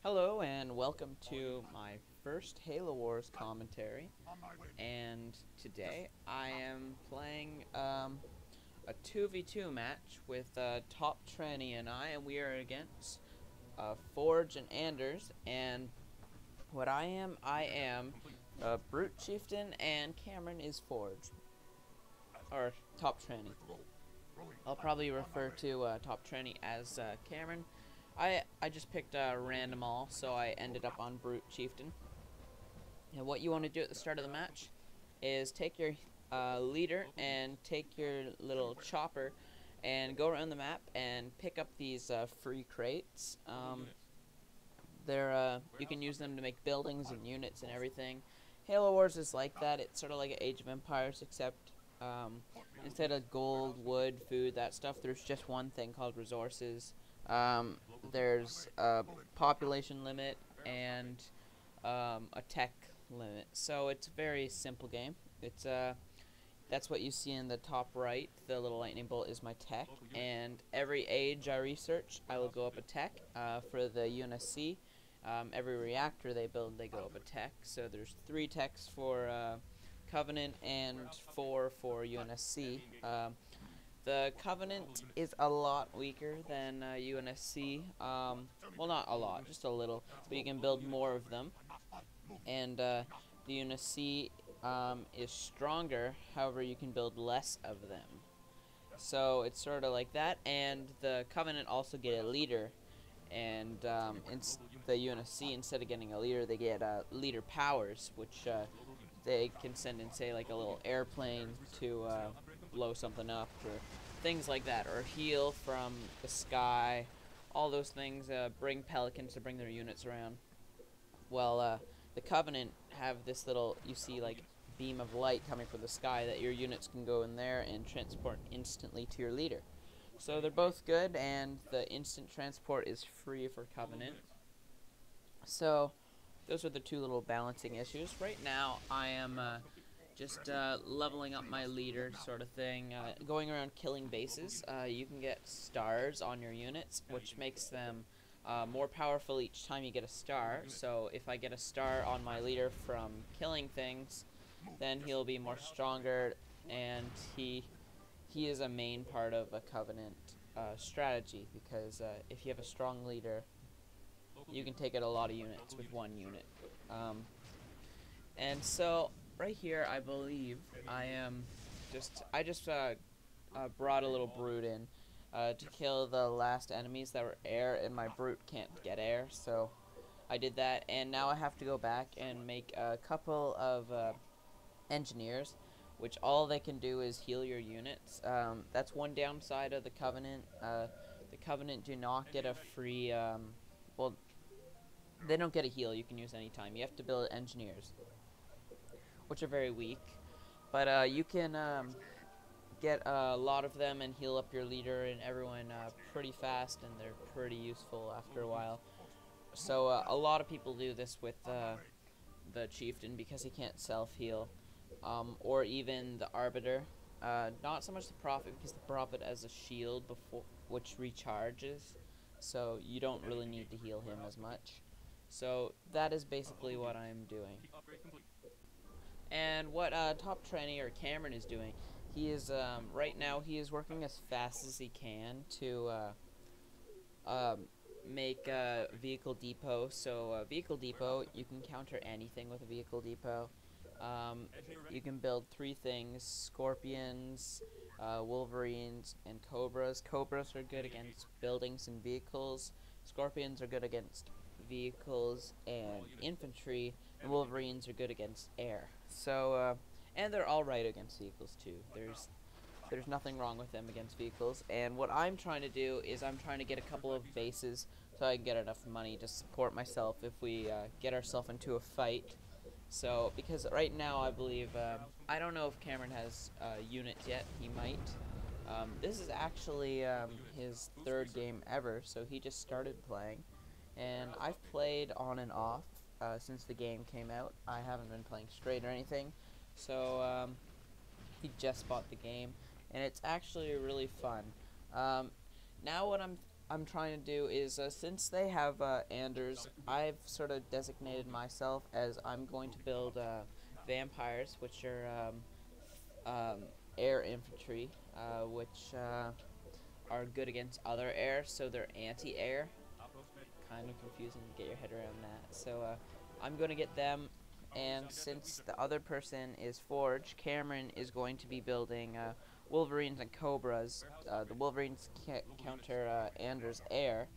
Hello and welcome to my first Halo Wars commentary, and today I am playing a 2v2 match with Top Tranny and and we are against Forge and Anders, and what I am Brute Cheiften, and Cameron is Forge, or Top Tranny. I'll probably refer to Top Tranny as Cameron. I just picked a random all, so I ended up on Brute Cheiften. And what you want to do at the start of the match is take your leader and take your little chopper and go around the map and pick up these free crates. You can use them to make buildings and units and everything. Halo Wars is like that. It's sort of like Age of Empires, except instead of gold, wood, food, that stuff, there's just one thing called resources. There's a population limit and a tech limit. So it's a very simple game. It's that's what you see in the top right. The little lightning bolt is my tech, and every age I research, I will go up a tech. For the UNSC, every reactor they build, they go up a tech. So there's 3 techs for Covenant and 4 for UNSC. The Covenant is a lot weaker than UNSC. Well, not a lot, just a little. But you can build more of them. And the UNSC is stronger, however, you can build less of them. So it's sort of like that. And the Covenant also get a leader. And the UNSC, instead of getting a leader, they get leader powers, which they can send in, say, like a little airplane to blow something up, or things like that, or heal from the sky. All those things bring pelicans to bring their units around. Well, the Covenant have this little, you see, like, beam of light coming from the sky that your units can go in there and transport instantly to your leader. So they're both good, and the instant transport is free for Covenant. So those are the 2 little balancing issues. Right now, I am just leveling up my leader sort of thing, going around killing bases. You can get stars on your units, which makes them more powerful each time you get a star. So if I get a star on my leader from killing things, then he'll be more stronger, and he is a main part of a Covenant strategy, because if you have a strong leader, you can take out a lot of units with 1 unit. And so right here, I believe I just brought a little brute in to kill the last enemies that were air, and my brute can't get air, so I did that. And now I have to go back and make a couple of engineers, which all they can do is heal your units. That's one downside of the Covenant. The Covenant do not get a free, well, they don't get a heal you can use anytime. You have to build engineers, which are very weak. But you can get a lot of them and heal up your leader and everyone pretty fast, and they're pretty useful after a while. So a lot of people do this with the Chieftain, because he can't self-heal. Or even the Arbiter. Not so much the Prophet, because the Prophet has a shield which recharges, so you don't really need to heal him as much. So that is basically what I'm doing. And what Top Tranny or Cameron is doing, he is right now he is working as fast as he can to make a vehicle depot. So vehicle depot, you can counter anything with a vehicle depot. You can build 3 things: scorpions, wolverines, and cobras. Cobras are good against buildings and vehicles. Scorpions are good against vehicles and infantry, and wolverines are good against air. So, and they're all right against vehicles too. There's nothing wrong with them against vehicles. And what I'm trying to do is I'm trying to get a couple of bases so I can get enough money to support myself if we get ourselves into a fight. So, because right now I believe, I don't know if Cameron has units yet. He might. This is actually his 3rd game ever, so he just started playing. And I've played on and off since the game came out. I haven't been playing straight or anything. So he just bought the game, and it's actually really fun. Now what I'm I'm trying to do is, since they have Anders, I've sort of designated myself as I'm going to build vampires, which are air infantry, which are good against other air, so they're anti-air. Kind of confusing to get your head around that. So I'm going to get them, and since the other person is Forge, Cameron is going to be building Wolverines and Cobras. The Wolverines counter Anders air,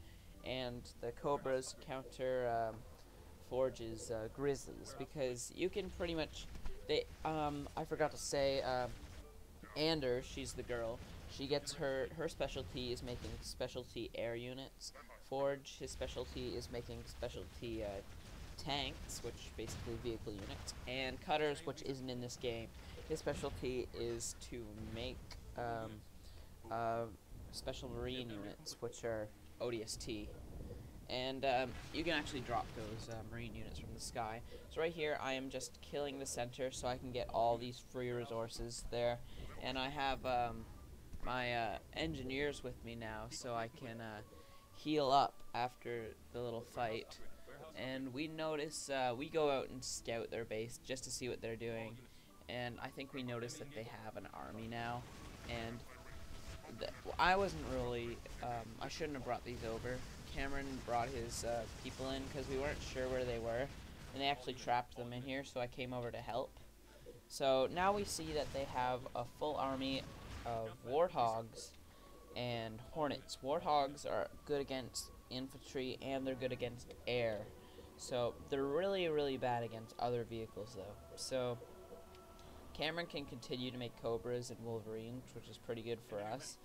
and the Cobras counter Forge's Grizzlies, because you can pretty much I forgot to say, Anders, she's the girl. She gets her specialty is making specialty air units. Forge, his specialty is making specialty tanks, which basically vehicle units, and Cutters, which isn't in this game. His specialty is to make special marine units, which are ODST. And you can actually drop those marine units from the sky. So right here, I am just killing the center so I can get all these free resources there. And I have my engineers with me now, so I can heal up after the little fight. And we notice, we go out and scout their base just to see what they're doing. And I think we notice that they have an army now. And I wasn't really, I shouldn't have brought these over. Cameron brought his people in because we weren't sure where they were, and they actually trapped them in here, so I came over to help. So now we see that they have a full army of Warthogs and Hornets. Warthogs are good against infantry, and they're good against air. So they're really, really bad against other vehicles, though. So Cameron can continue to make Cobras and Wolverines, which is pretty good for us.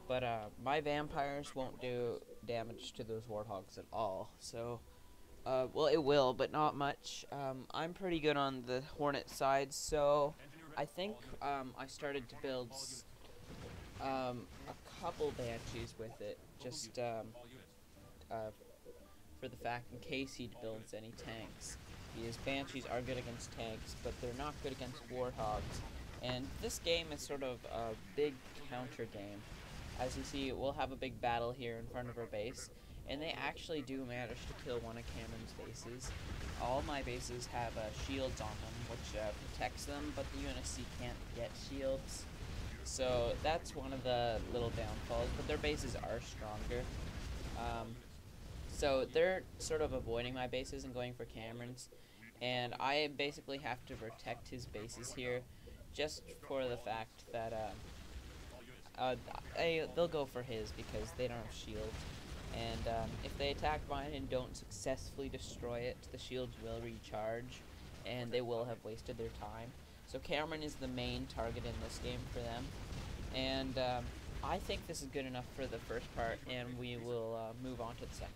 But my vampires won't do damage to those Warthogs at all. So, well, it will, but not much. I'm pretty good on the Hornet side, so I think I started to build a couple Banshees with it, just for the fact in case he builds any tanks. Because Banshees are good against tanks, but they're not good against Warthogs. And this game is sort of a big counter game. As you see, we'll have a big battle here in front of our base, and they actually do manage to kill one of Cameron's bases. All my bases have shields on them, which protects them, but the UNSC can't get shields. So that's one of the little downfalls, but their bases are stronger. So they're sort of avoiding my bases and going for Cameron's, and I basically have to protect his bases here, just for the fact that they'll go for his because they don't have shields. And if they attack mine and don't successfully destroy it, the shields will recharge, and they will have wasted their time. So Cameron is the main target in this game for them. And I think this is good enough for the first part, and we will move on to the second.